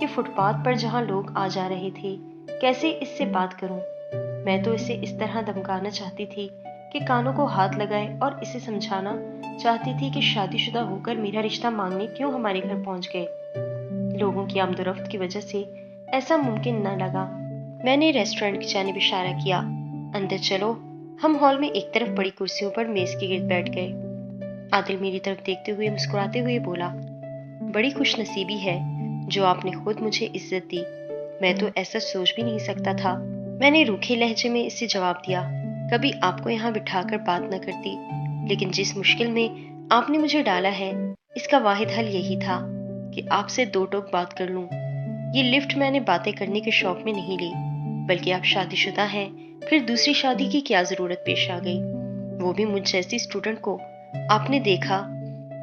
کہ fit path پر جہاں لوگ آ جا رہے تھے کیسے اس سے بات کروں۔ میں تو اسے اس طرح دمکانا چاہتی تھی کہ کانوں کو ہاتھ لگائے اور اسے سمجھانا چاہتی تھی کہ شادی شدہ ہو کر میرا رشتہ مانگنے کیوں ہمارے گھر پہنچ گئے۔ لوگوں کی آمد و رفت کی وجہ سے ایسا ممکن نہ لگا۔ میں نے ریسٹورنٹ کی جانب اشارہ کیا، اندر چلو۔ ہم ہال میں ایک طرف بڑی کرسیوں پر میز کے گرد بیٹھ گئے۔ عادل میری طرف دیکھتے ہوئے مسکراتے ہوئے بولا، بڑی خوش نصیبی ہے جو آپ نے خود مجھے عزت دی، میں تو ایسا سوچ بھی نہیں سکتا تھا۔ میں نے روکھے لہجے میں اسے جواب دیا، کبھی آپ کو یہاں بٹھا کر بات نہ کرتی، لیکن جس مشکل میں آپ نے مجھے ڈالا ہے اس کا واحد حل یہی تھا کہ آپ سے دو ٹوک بات کر لوں۔ یہ لفٹ میں نے باتیں کرنے کے شوق میں نہیں لی، بلکہ آپ شادی شدہ ہیں، پھر دوسری شادی کی کیا ضرورت پیش آ گئی، وہ بھی مجھ جیسی اسٹوڈنٹ کو۔ آپ نے دیکھا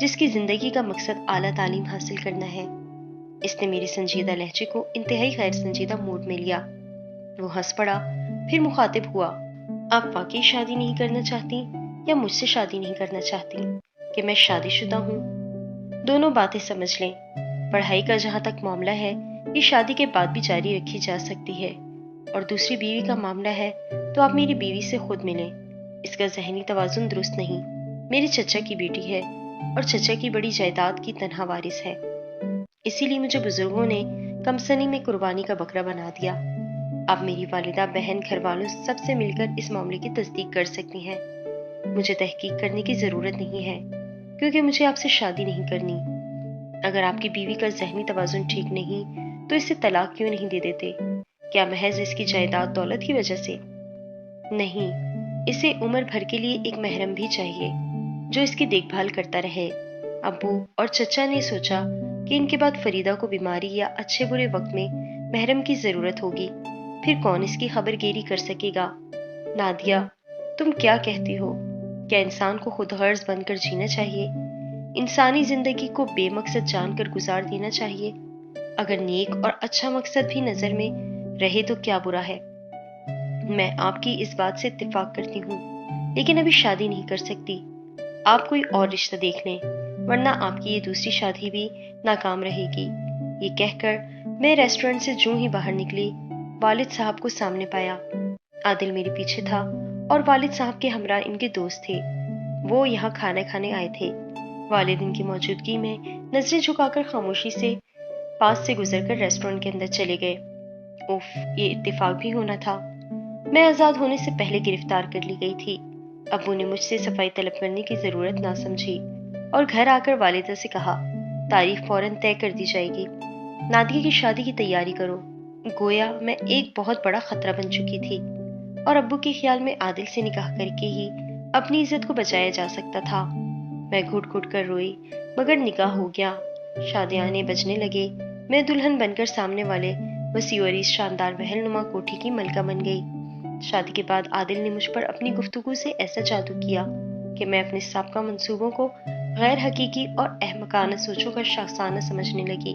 جس کی زندگی کا مقصد اعلیٰ تعلیم حاصل کرنا ہے۔ اس نے میری سنجیدہ لہجے کو انتہائی غیر سنجیدہ موڈ میں لیا۔ وہ ہنس پڑا، پھر مخاطب ہوا، آپ واقعی شادی نہیں کرنا چاہتی یا مجھ سے شادی نہیں کرنا چاہتی کہ میں شادی شدہ ہوں؟ دونوں باتیں سمجھ لیں۔ پڑھائی کا جہاں تک معاملہ ہے یہ شادی کے بعد بھی جاری رکھی جا سکتی ہے، اور دوسری بیوی کا معاملہ ہے تو آپ میری بیوی سے خود ملیں۔ اس کا ذہنی توازن درست نہیں۔ میری چچا کی بیٹی ہے اور چچا کی بڑی جائیداد کی تنہا وارث ہے، اسی لیے مجھے بزرگوں نے کم سنی میں قربانی کا بکرا بنا دیا۔ اب میری والدہ، بہن، گھر والوں سب سے مل کر اس معاملے کی تصدیق کر سکتی ہیں۔ مجھے تحقیق کرنے کی ضرورت نہیں ہے کیونکہ مجھے آپ سے شادی نہیں کرنی۔ اگر آپ کی بیوی کا ذہنی توازن ٹھیک نہیں تو اسے طلاق کیوں نہیں دے دیتے؟ کیا محض اس کی جائیداد دولت کی وجہ سے؟ نہیں، اسے عمر بھر کے لیے ایک محرم بھی چاہیے جو اس کی دیکھ بھال کرتا رہے۔ ابو اور چچا نے سوچا کہ ان کے بعد فریدہ کو بیماری یا اچھے برے وقت میں محرم کی ضرورت ہوگی، پھر کون اس کی خبر گیری کر سکے گا؟ نادیہ، تم کیا کہتی ہو؟ کیا انسان کو خود غرض بن کر جینا چاہیے؟ انسانی زندگی کو بے مقصد جان کر گزار دینا چاہیے؟ اگر نیک اور اچھا مقصد بھی نظر میں رہے تو کیا برا ہے؟ میں آپ کی اس بات سے اتفاق کرتی ہوں، لیکن ابھی شادی نہیں کر سکتی۔ آپ کوئی اور رشتہ دیکھ لیں، ورنہ آپ کی یہ دوسری شادی بھی ناکام رہے گی۔ یہ کہہ کر میں ریسٹورنٹ سے جوں ہی باہر نکلی، والد صاحب کو سامنے پایا۔ عادل میرے پیچھے تھا اور والد صاحب کے ہمراہ ان کے دوست تھے۔ وہ یہاں کھانا کھانے آئے تھے۔ والد ان کی موجودگی میں نظریں جھکا کر خاموشی سے پاس سے گزر کر ریسٹورنٹ کے اندر چلے گئے۔ اوف، یہ اتفاق بھی ہونا تھا۔ میں آزاد ہونے سے پہلے گرفتار کر لی گئی تھی۔ ابو نے مجھ سے صفائی طلب کرنے کی ضرورت نہ سمجھی اور گھر آ کر والدہ سے کہا، تاریخ فوراً طے کر دی جائے گی، نادیہ کی شادی کی تیاری کرو۔ گویا میں ایک بہت بڑا خطرہ بن چکی تھی، اور ابو کے خیال میں عادل سے نکاح کر کے ہی اپنی عزت کو بچایا جا سکتا تھا۔ میں گھٹ گھٹ کر روئی، مگر نکاح ہو گیا۔ شادیانے بجنے لگے۔ میں دلہن بن کر سامنے والے وسیع و عریض شاندار محل نما کوٹھی کی ملکہ بن گئی۔ شادی کے بعد عادل نے مجھ پر اپنی گفتگو سے ایسا جادو کیا کہ میں اپنے سابقہ منصوبوں کو غیر حقیقی اور احمقانہ سوچوں کا شاخسانہ سمجھنے لگی۔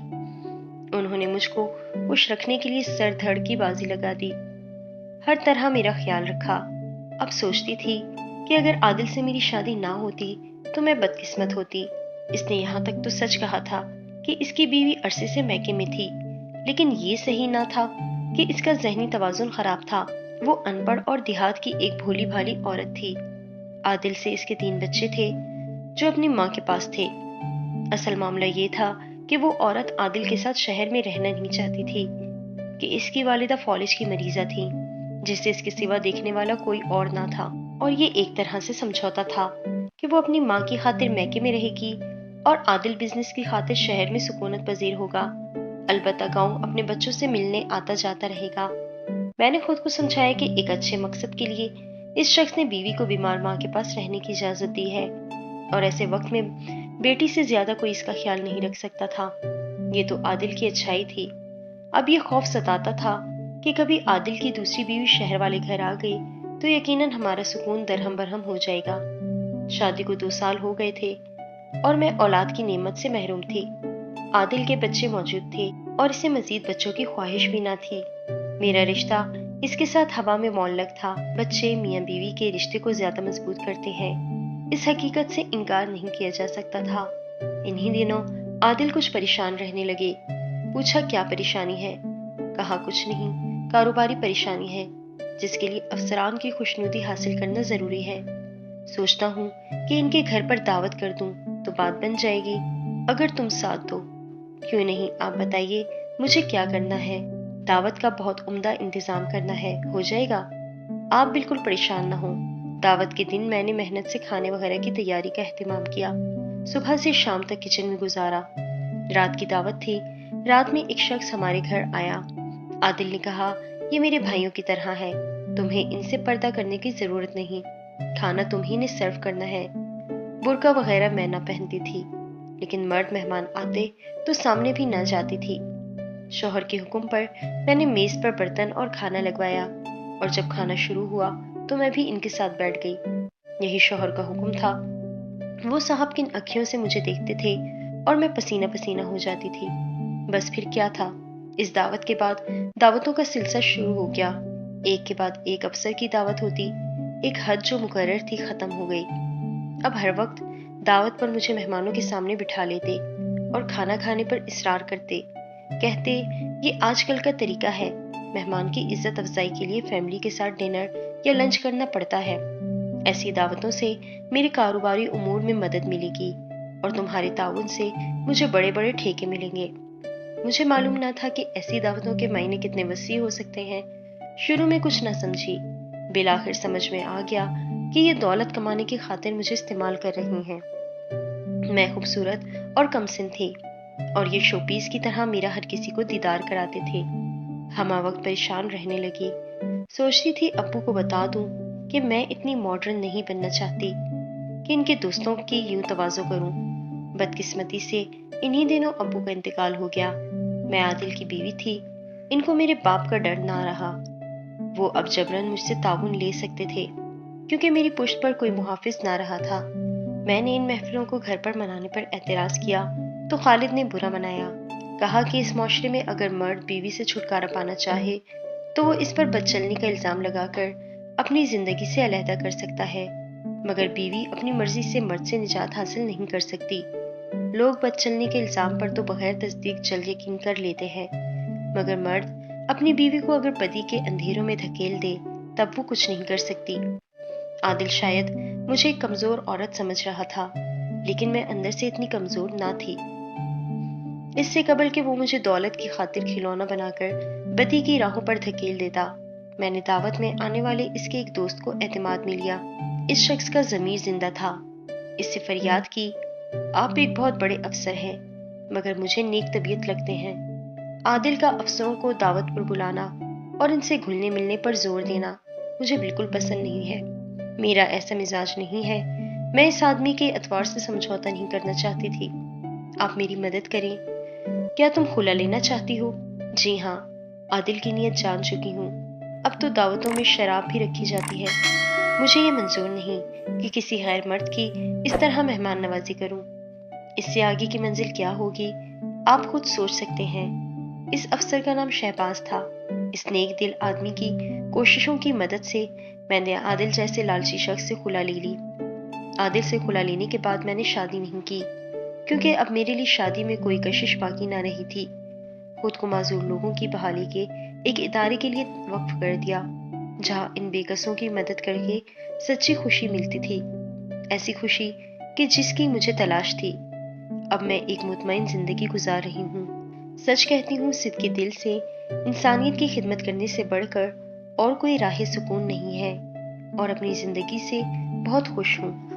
انہوں نے مجھ کو خوش رکھنے کے لیے سر دھڑ کی بازی لگا دی، ہر طرح میرا خیال رکھا۔ اب سوچتی تھی کہ اگر عادل سے میری شادی نہ ہوتی تو میں بدقسمت ہوتی۔ اس نے یہاں تک تو سچ کہا تھا کہ اس کی بیوی عرصے سے میکے میں تھی، لیکن یہ صحیح نہ تھا کہ اس کا ذہنی توازن خراب تھا۔ وہ ان پڑھ اور دیہات کی ایک بھولی بھالی عورت تھی۔ عادل سے اس کے 3 بچے تھے جو اپنی ماں کے پاس تھے۔ اصل معاملہ یہ تھا کہ وہ عورت عادل کے ساتھ شہر میں رہنا نہیں چاہتی تھی کہ اس کی والدہ فالج کی مریضہ تھی جسے اس کے سوا دیکھنے والا کوئی اور نہ تھا، اور یہ ایک طرح سے سمجھوتا تھا کہ وہ اپنی ماں کی خاطر میکے میں رہے گی اور عادل بزنس کی خاطر شہر میں سکونت پذیر ہوگا، البتہ گاؤں اپنے بچوں سے ملنے آتا جاتا رہے گا۔ میں نے خود کو سمجھایا کہ ایک اچھے مقصد کے لیے اس شخص نے بیوی کو بیمار ماں کے پاس رہنے کی اجازت دی ہے، اور ایسے وقت میں بیٹی سے زیادہ کوئی اس کا خیال نہیں رکھ سکتا تھا۔ یہ تو عادل کی اچھائی تھی۔ اب یہ خوف ستاتا تھا کہ کبھی عادل کی دوسری بیوی شہر والے گھر آ گئی تو یقیناً ہمارا سکون درہم برہم ہو جائے گا۔ شادی کو 2 سال ہو گئے تھے اور میں اولاد کی نعمت سے محروم تھی۔ عادل کے بچے موجود تھے اور اسے مزید بچوں کی خواہش بھی نہ تھی۔ میرا رشتہ اس کے ساتھ ہوا میں معلق تھا۔ بچے میاں بیوی کے رشتے کو زیادہ مضبوط کرتے ہیں، اس حقیقت سے انکار نہیں کیا جا سکتا تھا۔ انہی دنوں عادل کچھ پریشان رہنے لگے۔ پوچھا کیا پریشانی ہے؟ کہا کچھ نہیں، کاروباری پریشانی ہے جس کے لیے افسران کی خوشنودی حاصل کرنا ضروری ہے۔ سوچتا ہوں کہ ان کے گھر پر دعوت کر دوں تو بات بن جائے گی، اگر تم ساتھ دو۔ کیوں نہیں، آپ بتائیے مجھے کیا کرنا ہے؟ دعوت کا بہت عمدہ انتظام کرنا ہے، ہو جائے گا؟ آپ بالکل پریشان نہ ہوں۔ دعوت کے دن میں نے محنت سے کھانے وغیرہ کی تیاری کا اہتمام کیا، صبح سے شام تک کچن میں گزارا۔ رات کی دعوت تھی، رات میں ایک شخص ہمارے گھر آیا۔ عادل نے کہا یہ میرے بھائیوں کی طرح ہے، تمہیں ان سے پردہ کرنے کی ضرورت نہیں، کھانا تمہیں نے سرو کرنا ہے۔ برقع وغیرہ میں نہ پہنتی تھی، لیکن مرد مہمان آتے تو سامنے بھی نہ جاتی تھی۔ شوہر کے حکم پر میں نے میز پر برتن اور کھانا لگوایا، اور جب کھانا شروع ہوا تو میں بھی ان کے ساتھ بیٹھ گئی۔ یہی شوہر کا حکم تھا۔ وہ صاحب کن اکھیوں سے مجھے دیکھتے تھے اور میں پسینہ پسینہ ہو جاتی تھی۔ بس پھر کیا تھا، اس دعوت کے بعد دعوتوں کا سلسلہ شروع ہو گیا۔ ایک کے بعد ایک افسر کی دعوت ہوتی، ایک حد جو مقرر تھی ختم ہو گئی۔ اب ہر وقت دعوت پر مجھے مہمانوں کے سامنے بٹھا لیتے اور کھانا کھانے پر اصرار کرتے، کہتے یہ آج کل کا طریقہ ہے، مہمان کی عزت افزائی کے لیے فیملی کے ساتھ ڈنر یا لنچ کرنا پڑتا ہے۔ ایسی دعوتوں سے میرے کاروباری امور میں مدد ملے گی اور تمہارے تعاون سے مجھے بڑے بڑے ٹھیکے ملیں گے۔ مجھے معلوم نہ تھا کہ ایسی دعوتوں کے معنی کتنے وسیع ہو سکتے ہیں۔ شروع میں کچھ نہ سمجھی، بالآخر سمجھ میں آ گیا کہ یہ دولت کمانے کی خاطر مجھے استعمال کر رہی ہیں۔ میں خوبصورت اور کم سن تھی، اور یہ شو پیس کی طرح میرا ہر کسی کو دیدار کراتے تھے۔ ہمہ وقت پریشان رہنے لگی، سوچتی تھی ابو کو بتا دوں کہ میں اتنی ماڈرن نہیں بننا چاہتی کہ ان کے دوستوں کی یوں تواضع کروں۔ بدقسمتی سے انہی دنوں ابو کا انتقال ہو گیا۔ میں عادل کی بیوی تھی، ان کو میرے باپ کا ڈر نہ رہا۔ وہ اب جبراً مجھ سے تعاون لے سکتے تھے، کیونکہ میری پشت پر کوئی محافظ نہ رہا تھا۔ میں نے ان محفلوں کو گھر پر منانے پر اعتراض کیا تو خالد نے برا منایا، کہا کہ اس معاشرے میں اگر مرد بیوی سے چھٹکارا پانا چاہے تو وہ اس پر بد چلنی کا الزام لگا کر اپنی زندگی سے علیحدہ کر سکتا ہے، مگر بیوی اپنی مرضی سے مرد سے نجات حاصل نہیں کر سکتی۔ لوگ بد چلنی کے الزام پر تو بغیر تصدیق جلد یقین کر لیتے ہیں، مگر مرد اپنی بیوی کو اگر بدی کے اندھیروں میں دھکیل دے تب وہ کچھ نہیں کر سکتی۔ عادل شاید مجھے ایک کمزور عورت سمجھ رہا تھا، لیکن میں اندر سے اتنی کمزور نہ تھی۔ اس سے قبل کہ وہ مجھے دولت کی خاطر کھلونا بنا کر بدی کی راہوں پر دھکیل دیتا، میں نے دعوت میں آنے والے اس کے ایک دوست کو اعتماد میں لیا۔ اس شخص کا ضمیر زندہ تھا۔ اس سے فریاد کی، آپ ایک بہت بڑے افسر ہیں، مگر مجھے نیک طبیعت لگتے ہیں۔ عادل کا افسروں کو دعوت پر بلانا اور ان سے گھلنے ملنے پر زور دینا مجھے بالکل پسند نہیں ہے۔ میرا ایسا مزاج نہیں ہے۔ میں اس آدمی کے اعتبار سے سمجھوتا نہیں کرنا چاہتی تھی۔ آپ میری مدد کریں۔ کیا تم خلا لینا چاہتی ہو؟ جی ہاں، عادل کی نیت جان چکی ہوں۔ اب تو دعوتوں میں شراب بھی رکھی جاتی ہے۔ مجھے یہ منظور نہیں کہ کسی غیر مرد کی اس طرح مہمان نوازی کروں۔ اس سے آگے کی منزل کیا ہوگی آپ خود سوچ سکتے ہیں۔ اس افسر کا نام شہباز تھا۔ اس نیک دل آدمی کی کوششوں کی مدد سے میں نے عادل جیسے لالچی شخص سے خلا لے لی۔ عادل سے خلا لینے کے بعد میں نے شادی نہیں کی، کیونکہ اب میرے لیے شادی میں کوئی کشش باقی نہ رہی تھی۔ خود کو معذور لوگوں کی بحالی کے ایک ادارے کے لیے وقف کر دیا، جہاں ان بے کسوں کی مدد کر کے سچی خوشی ملتی تھی، ایسی خوشی کہ جس کی مجھے تلاش تھی۔ اب میں ایک مطمئن زندگی گزار رہی ہوں۔ سچ کہتی ہوں، صدقے دل سے انسانیت کی خدمت کرنے سے بڑھ کر اور کوئی راہ سکون نہیں ہے، اور اپنی زندگی سے بہت خوش ہوں۔